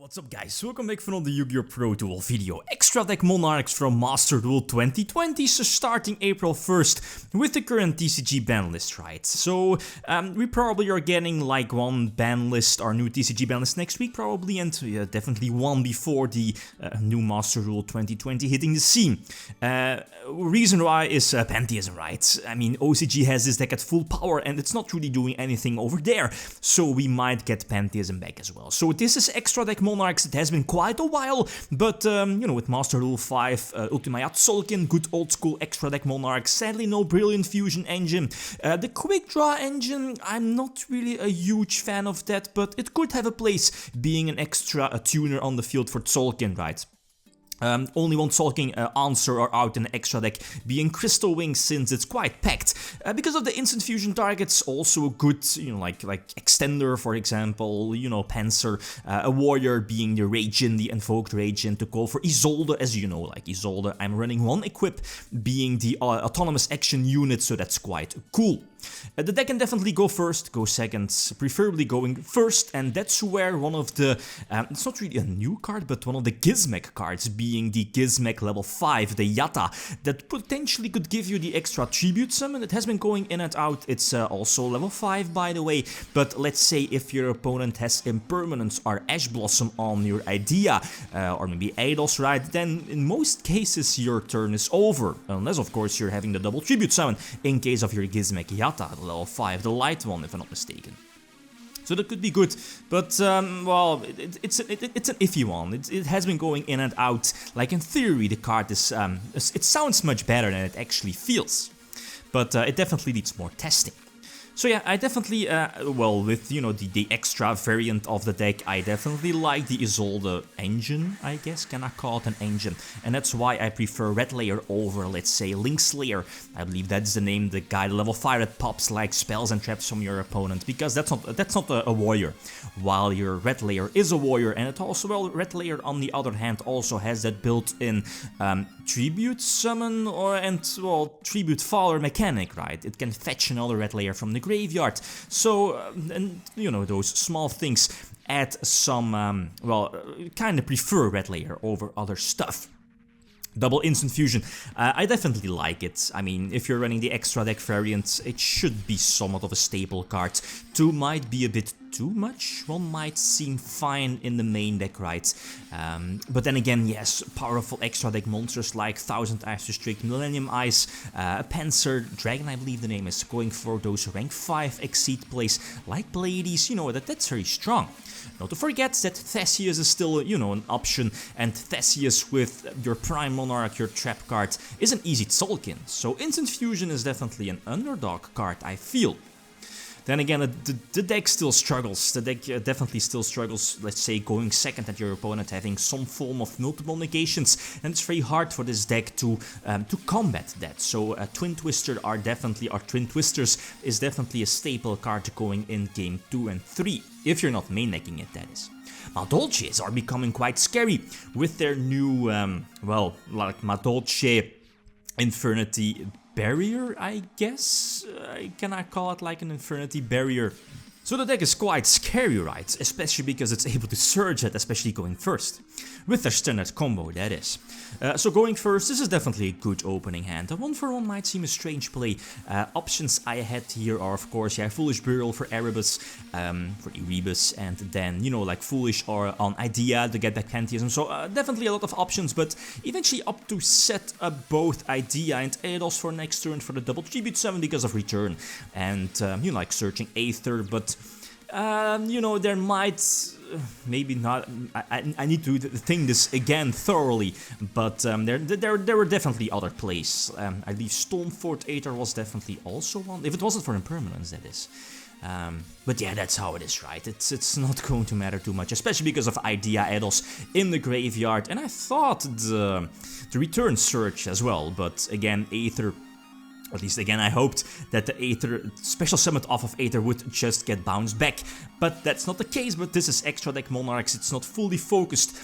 What's up guys, welcome back for another Yugioh Pro Duel video. Extra deck Monarchs from Master Duel 2020, so starting April 1st with the current TCG ban list, right? So we probably are getting like one ban list, our new TCG ban list next week probably, and definitely one before the new Master Duel 2020 hitting the scene. Reason why is Pantheism, right? I mean, OCG has this deck at full power and it's not really doing anything over there, so we might get Pantheism back as well. So this is extra deck Monarchs. It has been quite a while, but you know, with Master Duel 5, Ultimaya Tzolkin, good old school extra deck Monarchs, sadly no Brilliant Fusion engine. The Quick Draw engine, I'm not really a huge fan of that, but it could have a place being an extra tuner on the field for Tzolkin, right? Only one Tzolkin answer are out in the extra deck, being Crystal Wings, since it's quite packed. Because of the instant fusion targets, also a good, you know, like Extender, for example, you know, Panzer, a Warrior being the Ragin, the Invoked Ragin, to call for Isolde, as you know, like Isolde, I'm running one equip, being the autonomous action unit, so that's quite cool. The deck can definitely go first, go second, preferably going first, and that's where one of the, it's not really a new card, but one of the Gizmek cards, being the Gizmek level 5, the Yatta, that potentially could give you the extra tribute summon. It has been going in and out, it's also level 5 by the way, but let's say if your opponent has Impermanence or Ash Blossom on your idea, or maybe Eidos, right, then in most cases your turn is over, unless of course you're having the double tribute summon, in case of your Gizmek Yatta. Level 5, the light one if I'm not mistaken. So that could be good, but well, it's an iffy one. It has been going in and out. Like in theory, the card is it sounds much better than it actually feels, but it definitely needs more testing. So yeah, I definitely, well, with, you know, the extra variant of the deck, I definitely like the Isolde engine, I guess, can I call it an engine? And that's why I prefer Red Layer over, let's say, Link Slayer. I believe that's the name, the guy, level 5 that pops like spells and traps from your opponent, because that's not a warrior, while your Red Layer is a warrior, and it also, well, Red Layer on the other hand also has that built-in tribute summon well, tribute faller mechanic, right? It can fetch another Red Layer from the graveyard, so and you know, those small things add some well, kind of prefer Red Layer over other stuff. Double instant fusion, I definitely like it. I mean, if you're running the extra deck variant, it should be somewhat of a staple card. 2 might be a bit too much, 1 might seem fine in the main deck, right? But then again, yes, powerful extra deck monsters like 1000 Eyes to Strict, Millennium Eyes, Panzer, Dragon I believe the name is, going for those rank 5 exceed plays like Blades, you know, that's very strong. Not to forget that Theseus is still, you know, an option, and Theseus with your Prime Monarch, your trap card, is an easy Tzolkin, so instant fusion is definitely an underdog card, I feel. Then again, the deck still struggles. The deck definitely still struggles, let's say, going second at your opponent, having some form of multiple negations, and it's very hard for this deck to combat that. So Twin Twister Twin Twisters is definitely a staple card going in game 2 and 3, if you're not main decking it, that is. Madolches are becoming quite scary with their new, well, like Madolche Infernity Barrier, I guess? Can I call it like an Infernity Barrier? So the deck is quite scary, right? Especially because it's able to surge it, especially going first. With their standard combo, that is. So going first, this is definitely a good opening hand. A 1-for-1 might seem a strange play. Options I had here are, of course, yeah, Foolish Burial for Erebus, for Erebus, and then, you know, like Foolish or on Idea to get back Pantheism. So definitely a lot of options, but eventually up to set up both Idea and Eidos for next turn for the double tribute summon because of return. And, you know, like searching Aether, but you know, there might, maybe not, I need to think this again thoroughly, but there were definitely other plays. I believe Stormfort Aether was definitely also one, if it wasn't for Impermanence, that is. But yeah, that's how it is, right? It's not going to matter too much, especially because of Idea Eidos in the graveyard, and I thought the return search as well, but again, Aether, at least again I hoped that the Aether, special summon off of Aether would just get bounced back, but that's not the case. But this is extra deck Monarchs, it's not fully focused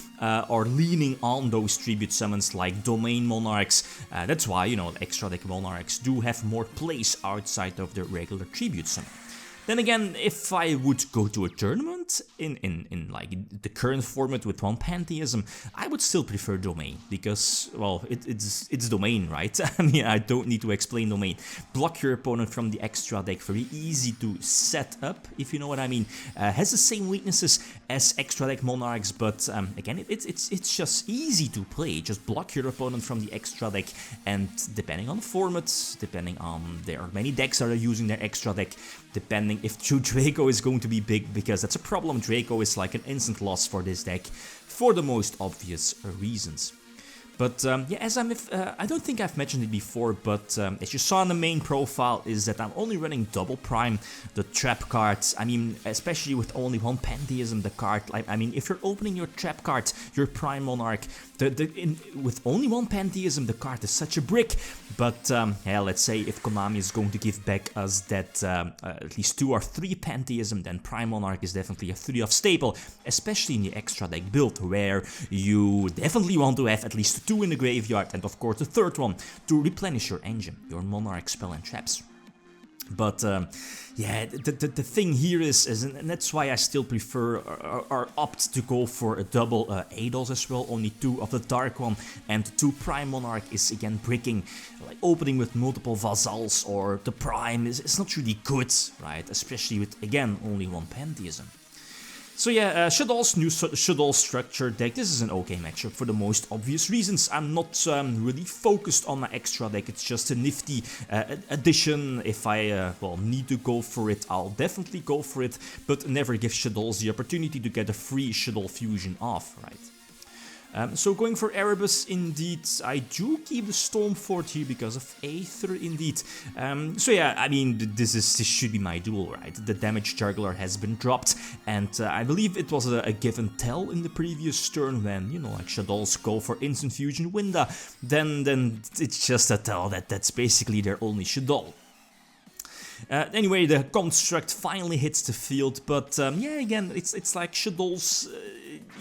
or leaning on those tribute summons like Domain Monarchs. That's why, you know, extra deck Monarchs do have more plays outside of the regular tribute summon. Then again, if I would go to a tournament, current in like the current format with one pantheism, I would still prefer Domain because, well, it's Domain, right? I mean, I don't need to explain Domain. Block your opponent from the extra deck, very easy to set up, if you know what I mean. Has the same weaknesses as extra deck Monarchs, but again, it's just easy to play. Just block your opponent from the extra deck, and depending on the formats, depending on, there are many decks that are using their extra deck, depending if true Draco is going to be big, because that's a problem. Draco is like an instant loss for this deck for the most obvious reasons. But yeah, as I don't think I've mentioned it before, but as you saw in the main profile, is that I'm only running double prime, the trap cards. I mean, especially with only one pantheism, the card. I mean, if you're opening your trap card, your prime monarch, with only one pantheism, the card is such a brick. But yeah, let's say if Konami is going to give back us that at least 2 or 3 pantheism, then prime monarch is definitely a 3-off staple, especially in the extra deck build, where you definitely want to have at least 2 in the graveyard, and of course the third one to replenish your engine, your monarch spell and traps. But yeah, the thing here is, and that's why I still prefer or opt to go for a double Shaddolls as well. Only 2 of the Dark one and 2 Prime Monarch is again bricking. Like opening with multiple Vassals or the Prime is not really good, right? Especially with, again, only one Pantheism. So yeah, Shaddolls, new Shaddolls structure deck. This is an okay matchup for the most obvious reasons. I'm not really focused on my extra deck. It's just a nifty addition. If I well, need to go for it, I'll definitely go for it. But never give Shaddolls the opportunity to get a free Shadoll fusion off, right? So going for Erebus, indeed, I do keep the Stormfort here because of Aether, indeed. So yeah, I mean, this should be my duel, right? The damage juggler has been dropped, and I believe it was a give and tell in the previous turn when, you know, like Shaddolls go for instant fusion Winda, then it's just a tell that that's basically their only Shadoll. Anyway, the construct finally hits the field, but yeah, again, it's like Shaddolls,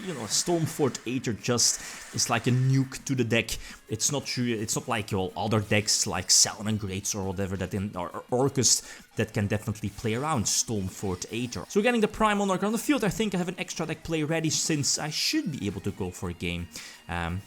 you know, Stormfort Aether just is like a nuke to the deck. It's not true. It's not like all other decks like Salamangreats or whatever that or Orcus that can definitely play around Stormfort Aether. So getting the Prime Monarch on the field, I think I have an extra deck play ready since I should be able to go for a game.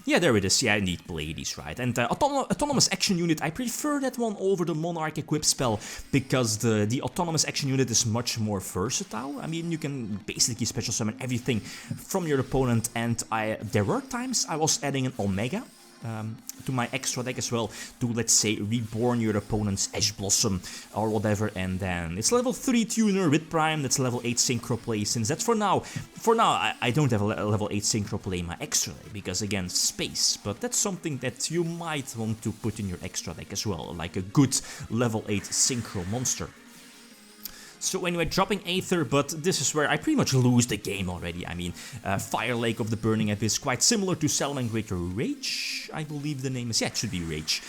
Yeah, there it is. Yeah, indeed, Pleiades, right? And Autonomous Action Unit, I prefer that one over the Monarch Equip spell because the Autonomous Action Unit is much more versatile. I mean, you can basically special summon everything from your opponent, and there were times I was adding an Omega to my extra deck as well, to, let's say, reborn your opponent's Ash Blossom or whatever, and then it's level 3 tuner with Prime, that's level 8 Synchro Play, since that's for now. For now, I don't have a level 8 Synchro Play in my extra deck, because again, space, but that's something that you might want to put in your extra deck as well, like a good level 8 Synchro monster. So anyway, dropping Aether, but this is where I pretty much lose the game already. I mean, Fire Lake of the Burning Abyss, quite similar to Salamangreat Rage, I believe the name is. Yeah, it should be Rage.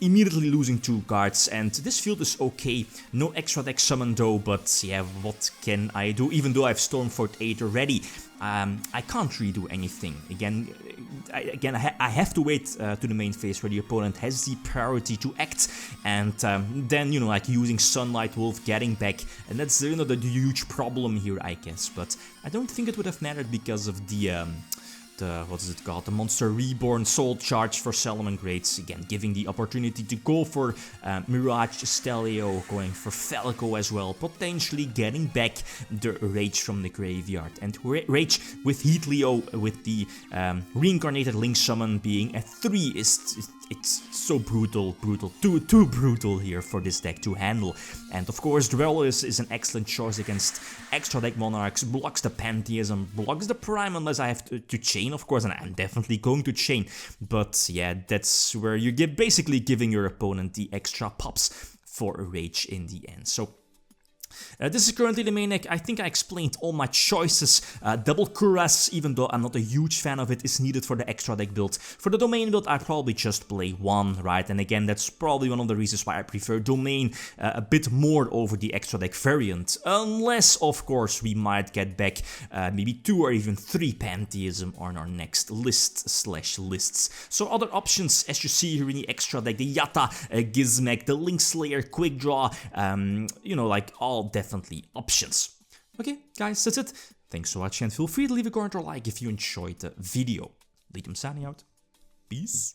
Immediately losing 2 cards, and this field is okay. No extra deck summon though, but yeah, what can I do? Even though I have Stormfort Aether ready, I can't really do anything. Again, I have to wait to the main phase where the opponent has the priority to act, and then, you know, like using Sunlight Wolf, getting back, and that's, you know, the huge problem here, I guess. But I don't think it would have mattered because of the what is it called? The Monster Reborn Soul Charge for Salamangreats, again giving the opportunity to go for Mirage Stelio, going for Falco as well, potentially getting back the Rage from the graveyard. And Rage with Heatleo, with the Reincarnated Link Summon being at 3 it's so brutal, too brutal here for this deck to handle. And of course, Dwellers is an excellent choice against extra deck Monarchs, blocks the Pantheism, blocks the Prime unless I have to chain, of course, and I'm definitely going to chain. But yeah, that's where you get basically giving your opponent the extra pops for a Rage in the end. So this is currently the main deck. I think I explained all my choices. Double Cuirass, even though I'm not a huge fan of it, is needed for the extra deck build. For the Domain build, I probably just play 1, right? And again, that's probably one of the reasons why I prefer Domain a bit more over the extra deck variant. Unless, of course, we might get back maybe 2 or even 3 Pantheism on our next list/lists. So other options, as you see here in the extra deck, the Yatta, Gizmek, the Link Slayer, Quick Draw, you know, like all definitely options. Okay, guys, that's it. Thanks so much and feel free to leave a comment or like if you enjoyed the video. Lithium signing out. Peace.